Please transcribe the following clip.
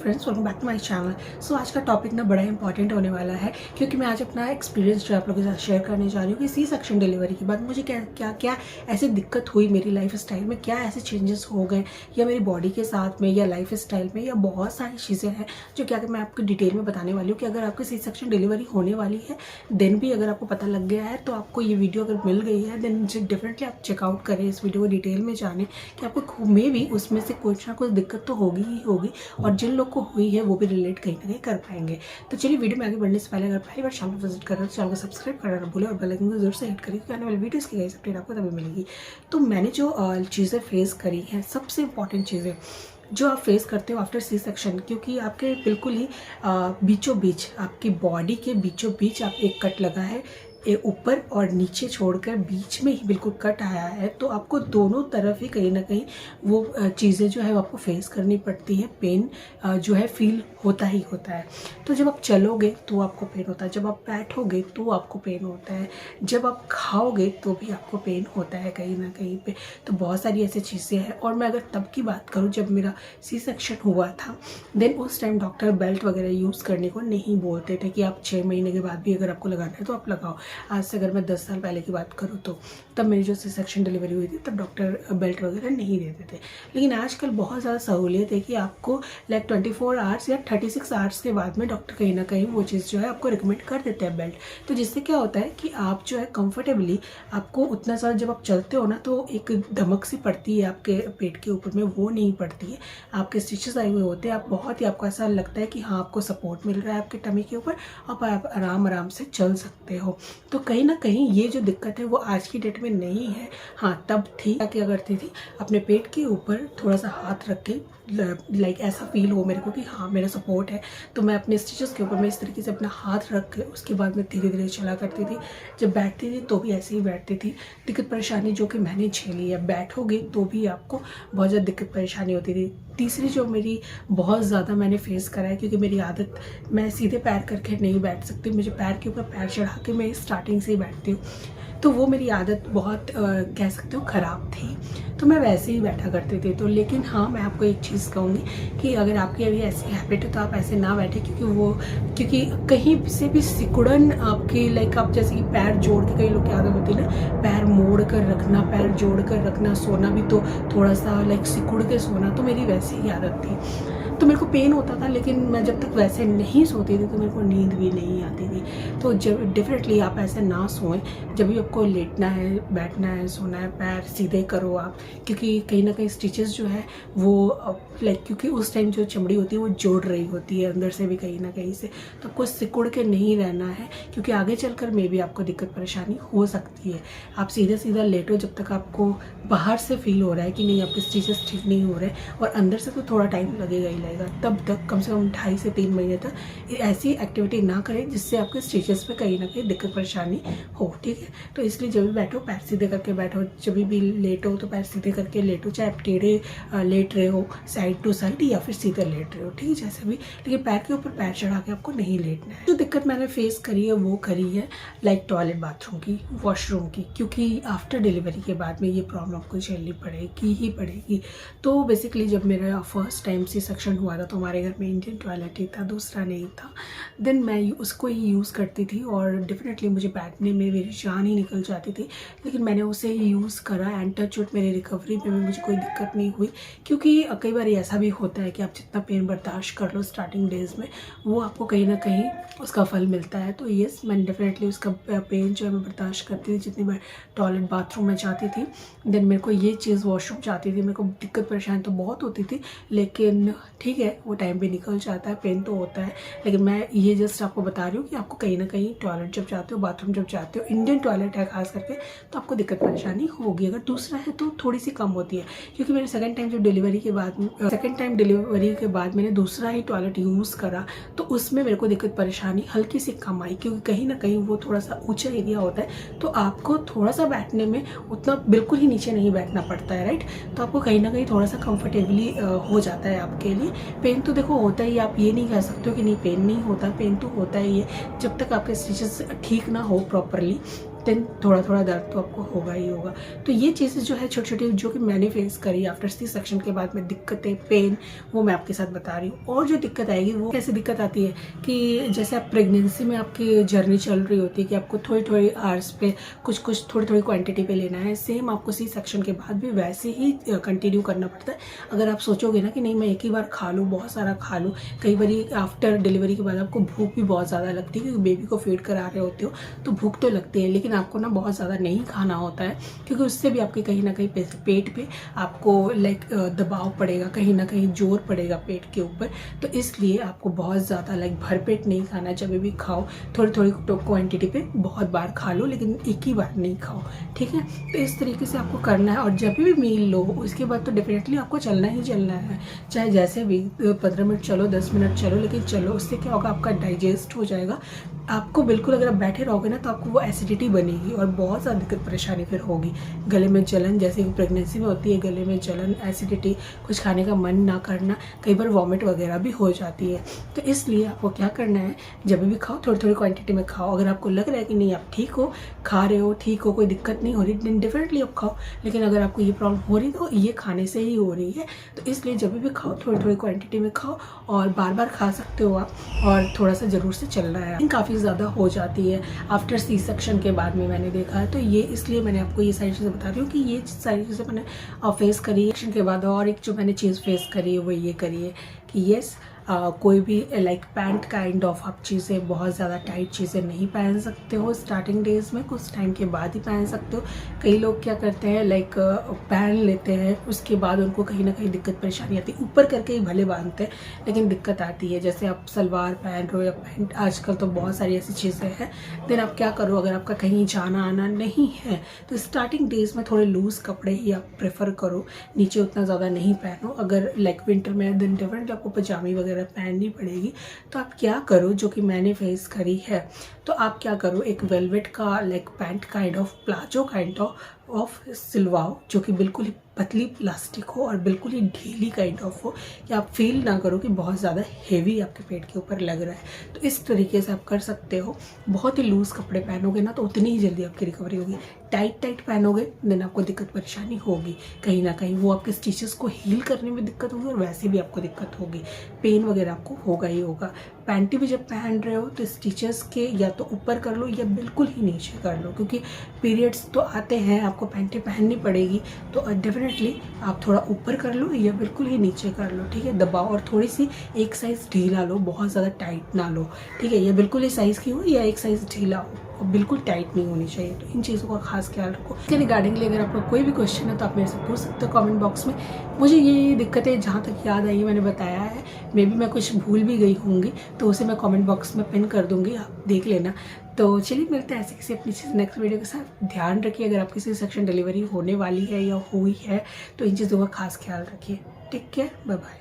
Friends, welcome back to my channel. So आज का topic ना बड़ा इंपॉर्टेंट होने वाला है क्योंकि मैं आज अपना एक्सपीरियंस जो आप लोगों के साथ शेयर करने जा रही हूँ कि सी सेक्शन डिलीवरी के बाद मुझे क्या क्या क्या ऐसी दिक्कत हुई मेरी लाइफ स्टाइल में, क्या ऐसे चेंजेस हो गए या मेरी बॉडी के साथ में या लाइफ स्टाइल में, या बहुत सारी चीज़ें हैं जो क्या मैं आपको डिटेल में बताने वाली हूँ कि अगर आपकी सी सेक्शन डिलीवरी होने वाली है देन भी अगर आपको पता लग गया है तो आपको ये वीडियो अगर मिल गई है देन डेफिनेटली आप चेकआउट करें इस वीडियो को, डिटेल में जाने कि आपको मे भी उसमें से कुछ ना कुछ दिक्कत तो होगी ही होगी और जिन लोग को हुई है वो भी रिलेट कहीं ना कहीं कर पाएंगे। तो चलिए वीडियो में आगे बढ़ने से पहले अगर पहली बार चैनल विजिट कर रहे हो तो चैनल को सब्सक्राइब करना ना भूलें और बेल आइकन को जरूर से हिट करिए क्योंकि आने वाली वीडियोस की गाइस अपडेट आपको तभी मिलेगी। तो मैंने जो चीज़ें फेस करी हैं, सबसे इंपॉर्टेंट चीज़ें जो आप फेस करते हो आफ्टर सी सेक्शन, क्योंकि आपके बिल्कुल ही बीचों बीच, आपकी बॉडी के बीचों बीच आप एक कट लगा है, ऊपर और नीचे छोड़कर बीच में ही बिल्कुल कट आया है, तो आपको दोनों तरफ ही कहीं ना कहीं वो चीज़ें जो है वो आपको फेस करनी पड़ती है। पेन जो है फील होता ही होता है। तो जब आप चलोगे तो आपको पेन होता है, जब आप बैठोगे तो आपको पेन होता है, जब आप खाओगे तो भी आपको पेन होता है कहीं ना कहीं पे। तो बहुत सारी ऐसी चीज़ें हैं। और मैं अगर तब की बात करूँ जब मेरा सी सेक्शन हुआ था देन उस टाइम डॉक्टर बेल्ट वगैरह यूज़ करने को नहीं बोलते थे कि आप 6 महीने के बाद भी अगर आपको लगाना है तो आप लगाओ। आज से अगर मैं 10 साल पहले की बात करूँ तो तब मेरी जो सी सेक्शन डिलीवरी हुई थी तब डॉक्टर बेल्ट वगैरह नहीं देते थे। लेकिन आजकल बहुत ज़्यादा सहूलियत है कि आपको लाइक 24 आवर्स या 36 आवर्स के बाद में डॉक्टर कहीं ना कहीं वो चीज़ जो है आपको रिकमेंड कर देते हैं बेल्ट। तो जिससे क्या होता है कि आप जो है कंफर्टेबली, आपको उतना ज़्यादा जब आप चलते हो ना तो एक धमक सी पड़ती है आपके पेट के ऊपर में, वो नहीं पड़ती है। आपके स्टिचेस आए हुए होते हैं, आप बहुत ही, आपको ऐसा लगता है कि हाँ आपको सपोर्ट मिल रहा है आपके टमी के ऊपर, आप आराम से चल सकते हो। तो कहीं ना कहीं ये जो दिक्कत है वो आज की डेट में नहीं है। हाँ तब थी। क्या करती थी, अपने पेट के ऊपर थोड़ा सा हाथ रख के, लाइक ऐसा फील हो मेरे को कि हाँ मेरा सपोर्ट है, तो मैं अपने स्टिचेस के ऊपर मैं इस तरीके से अपना हाथ रख के उसके बाद मैं धीरे धीरे चला करती थी। जब बैठती थी तो भी ऐसे ही बैठती थी। दिक्कत परेशानी जो कि मैंने झेली है, बैठोगे तो भी आपको बहुत ज़्यादा दिक्कत परेशानी होती थी। तीसरी जो मेरी बहुत ज़्यादा मैंने फेस करा है, क्योंकि मेरी आदत, मैं सीधे पैर करके नहीं बैठ सकती, मुझे पैर के ऊपर पैर चढ़ा के मैं स्टार्टिंग से ही बैठती हूँ, तो वो मेरी आदत बहुत कह सकते हो ख़राब थी, तो मैं वैसे ही बैठा करती थी। तो लेकिन हाँ मैं आपको एक चीज़ कहूँगी कि अगर आपकी अभी ऐसी हैबिट है तो आप ऐसे ना बैठे, क्योंकि कहीं से भी सिकुड़न आपकी, लाइक आप जैसे कि पैर जोड़ के, कई लोग की आदत होती है ना पैर मोड़ कर रखना, पैर जोड़ कर रखना, सोना भी तो थोड़ा सा लाइक सिकुड़ के सोना, तो मेरी वैसी ही आदत थी। तो मेरे को पेन होता था, लेकिन मैं जब तक वैसे नहीं सोती थी तो मेरे को नींद भी नहीं आती थी। तो जब डेफिनेटली आप ऐसे ना सोएं, जब भी आपको लेटना है, बैठना है, सोना है, पैर सीधे करो आप, क्योंकि कहीं ना कहीं स्टिचेस जो है वो लाइक, क्योंकि उस टाइम जो चमड़ी होती है वो जोड़ रही होती है अंदर से भी कहीं ना कहीं से, तो आपको सिकुड़ के नहीं रहना है, क्योंकि आगे चलकर मे भी आपको दिक्कत परेशानी हो सकती है। आप सीधा सीधा लेटो जब तक आपको बाहर से फील हो रहा है कि नहीं आपके स्टिचेस ठीक नहीं हो रहे, और अंदर से तो थोड़ा टाइम लगेगा ही लगेगा, तब तक कम से कम 2.5 से 3 महीने तक ऐसी एक्टिविटी ना करें जिससे आपके स्टिचेस पे कहीं ना कहीं दिक्कत परेशानी हो। ठीक है, तो इसलिए जब भी बैठो पैर सीधे करके बैठो, जब भी लेटो तो पैर सीधे करके लेटो, चाहे आप टेढ़े लेट रहे हो साइड टू साइड या फिर सीधे लेट रहे हो, ठीक है जैसे भी, लेकिन पैर के ऊपर पैर चढ़ा के आपको नहीं लेटना है। जो दिक्कत मैंने फेस करी है वो करी है लाइक टॉयलेट बाथरूम की, वॉशरूम की, क्योंकि आफ्टर डिलीवरी के बाद में ये प्रॉब्लम आपको झेलनी पड़ेगी ही पड़ेगी। तो बेसिकली जब मेरा फर्स्ट टाइम सी सेक्शन हुआ था तो हमारे घर में इंडियन टॉयलेट ही था, दूसरा नहीं था। देन मैं उसको ही यूज़ करती थी और डेफिनेटली मुझे बैठने में मेरी जान ही निकल जाती थी, लेकिन मैंने उसे ही यूज़ करा एंड टच वुड मेरी रिकवरी में भी मुझे कोई दिक्कत नहीं हुई। क्योंकि कई बार ऐसा भी होता है कि आप जितना पेन बर्दाश्त कर लो स्टार्टिंग डेज में, वो आपको कहीं ना कहीं उसका फल मिलता है। तो येस, मैंने डेफिनेटली उसका पेन जो है मैं बर्दाश्त करती थी जितनी बार टॉयलेट बाथरूम में जाती थी। देन मेरे को ये चीज़ वॉशरूम जाती थी, मेरे को दिक्कत परेशानी तो बहुत होती थी, लेकिन ठीक है वो टाइम भी निकल जाता है, पेन तो होता है। लेकिन मैं ये जस्ट आपको बता रही हूँ कि आपको कहीं ना कहीं टॉयलेट जब जाते हो, बाथरूम जब जाते हो, इंडियन टॉयलेट है खास करके, तो आपको दिक्कत परेशानी होगी। अगर दूसरा है तो थोड़ी सी कम होती है, क्योंकि मेरे सेकंड टाइम डिलीवरी के बाद मैंने दूसरा ही टॉयलेट यूज़ करा तो उसमें मेरे को दिक्कत परेशानी हल्की सी कम आई, क्योंकि कहीं ना कहीं वो थोड़ा सा ऊंचा एरिया होता है, तो आपको थोड़ा सा बैठने में उतना बिल्कुल ही नीचे नहीं बैठना पड़ता है, राइट। तो आपको कहीं ना कहीं थोड़ा सा कंफर्टेबली हो जाता है आपके लिए। पेन तो देखो होता ही, आप ये नहीं कह सकते हो कि नहीं पेन नहीं होता, पेन तो होता ही है जब तक आपके स्टिचेस ठीक ना हो प्रॉपरली, देन थोड़ा थोड़ा दर्द तो आपको होगा ही होगा। तो ये चीज़ें जो है छोटी छोटी जो कि मैंने फेस करी आफ्टर सी सेक्शन के बाद में दिक्कतें, पेन, वो मैं आपके साथ बता रही हूँ। और जो दिक्कत आएगी वो कैसे दिक्कत आती है कि जैसे आप प्रेगनेंसी में आपकी जर्नी चल रही होती है कि आपको थोड़ी थोड़ी आवर्स पे कुछ कुछ थोड़ी थोड़ी क्वांटिटी पे लेना है, सेम आपको सी सेक्शन के बाद भी वैसे ही कंटिन्यू करना पड़ता है। अगर आप सोचोगे ना कि नहीं मैं एक ही बार खा लूँ, बहुत सारा खा लूँ, कई बार आफ्टर डिलीवरी के बाद आपको भूख भी बहुत ज़्यादा लगती है क्योंकि बेबी को फीड करा रहे होते हो तो भूख तो लगती है, लेकिन आपको ना बहुत ज़्यादा नहीं खाना होता है क्योंकि उससे भी आपके कहीं ना कहीं पेट पे आपको लाइक दबाव पड़ेगा, कहीं ना कहीं जोर पड़ेगा पेट के ऊपर। तो इसलिए आपको बहुत ज़्यादा लाइक भरपेट नहीं खाना, जब भी खाओ थोड़ी थोड़ी क्वांटिटी पे बहुत बार खा लो, लेकिन एक ही बार नहीं खाओ, ठीक है। तो इस तरीके से आपको करना है। और जब भी मील लो उसके बाद तो डेफिनेटली आपको चलना ही चलना है, चाहे जैसे भी 15 मिनट चलो, 10 मिनट चलो, लेकिन चलो। उससे क्या होगा, आपका डाइजेस्ट हो जाएगा। आपको बिल्कुल अगर आप बैठे रहोगे ना तो आपको वो एसिडिटी बनेगी और बहुत ज़्यादा दिक्कत परेशानी फिर होगी। गले में जलन, जैसे कि प्रेगनेंसी में होती है, गले में जलन, एसिडिटी, कुछ खाने का मन ना करना, कई बार वॉमिट वगैरह भी हो जाती है। तो इसलिए आपको क्या करना है, जब भी खाओ थोड़ी थोड़ी क्वांटिटी में खाओ। अगर आपको लग रहा है कि नहीं आप ठीक हो, खा रहे हो, ठीक हो, कोई दिक्कत नहीं हो रही, देन डेफिनेटली आप खाओ। लेकिन अगर आपको ये प्रॉब्लम हो रही तो ये खाने से ही हो रही है, तो इसलिए जब भी खाओ थोड़ी थोड़ी क्वांटिटी में खाओ और बार बार खा सकते हो आप, और थोड़ा सा ज़रूर से चलना है। काफ़ी ज़्यादा हो जाती है आफ्टर सी सेक्शन के बाद में, मैंने देखा है। तो ये इसलिए मैंने आपको ये सारी चीज़ें बता रही हूँ कि ये सारी चीज़ें मैंने फेस करी है सेक्शन के बाद। और एक जो मैंने चीज़ फेस करी है वो ये करी है कि येस कोई भी लाइक पैंट काइंड ऑफ आप चीज़ें, बहुत ज़्यादा टाइट चीज़ें नहीं पहन सकते हो स्टार्टिंग डेज में, कुछ टाइम के बाद ही पहन सकते हो। कई लोग क्या करते हैं लाइक पहन लेते हैं, उसके बाद उनको कहीं ना कहीं दिक्कत परेशानी आती है। ऊपर करके ही भले बांधते हैं लेकिन दिक्कत आती है। जैसे आप सलवार पहन रहे हो या पैंट, आजकल तो बहुत सारी ऐसी चीज़ें हैं। देन आप क्या करो, अगर आपका कहीं जाना आना नहीं है तो स्टार्टिंग डेज में थोड़े लूज़ कपड़े ही आप प्रेफर करो, नीचे उतना ज़्यादा नहीं पहनो। अगर लाइक विंटर में देन डेफिनेटली आपको पजामी वगैरह पहननी पड़ेगी। तो आप क्या करो, जो कि मैंने फेस करी है, तो आप क्या करो, एक वेलवेट का like pant kind of, palazzo kind of सिलवाओ, जो कि बिल्कुल ही पतली प्लास्टिक हो और बिल्कुल ही ढीली काइंड ऑफ हो, कि आप फील ना करो कि बहुत ज़्यादा हेवी आपके पेट के ऊपर लग रहा है। तो इस तरीके से आप कर सकते हो। बहुत ही लूज़ कपड़े पहनोगे ना तो उतनी ही जल्दी आपकी रिकवरी होगी। टाइट पहनोगे देन आपको दिक्कत परेशानी होगी, कहीं ना कहीं वो आपके स्टिचेस को हील करने में दिक्कत होगी और वैसे भी आपको दिक्कत होगी, पेन वगैरह आपको होगा ही होगा। पैंटी भी जब पहन रहे हो तो स्टिचेस के या तो ऊपर कर लो या बिल्कुल ही नीचे कर लो, क्योंकि पीरियड्स तो आते हैं, आपको पैंटी पहननी पड़ेगी। तो डेफिनेटली आप थोड़ा ऊपर कर लो या बिल्कुल ही नीचे कर लो, ठीक है। दबाओ और थोड़ी सी एक साइज़ ढीला लो, बहुत ज़्यादा टाइट ना लो, ठीक है। या बिल्कुल ही साइज़ की हो या एक साइज़ ढीला हो, और बिल्कुल टाइट नहीं होनी चाहिए। तो इन चीज़ों का खास ख्याल रखो। इसके रिगार्डिंगली अगर आपका कोई भी क्वेश्चन है तो आप मेरे से पूछ सकते हो कमेंट बॉक्स में। मुझे ये दिक्कतें जहाँ तक याद आई मैंने बताया है, मे बी मैं कुछ भूल भी गई होंगी तो उसे मैं कमेंट बॉक्स में पिन कर दूँगी, आप देख लेना। तो चलिए मिलते हैं ऐसे किसी अपनी चीज़ नेक्स्ट वीडियो के साथ। ध्यान रखिए, अगर आपकी सी सेक्शन डिलीवरी होने वाली है या हुई है तो इन चीज़ों का खास ख्याल रखिए। Take care, bye bye.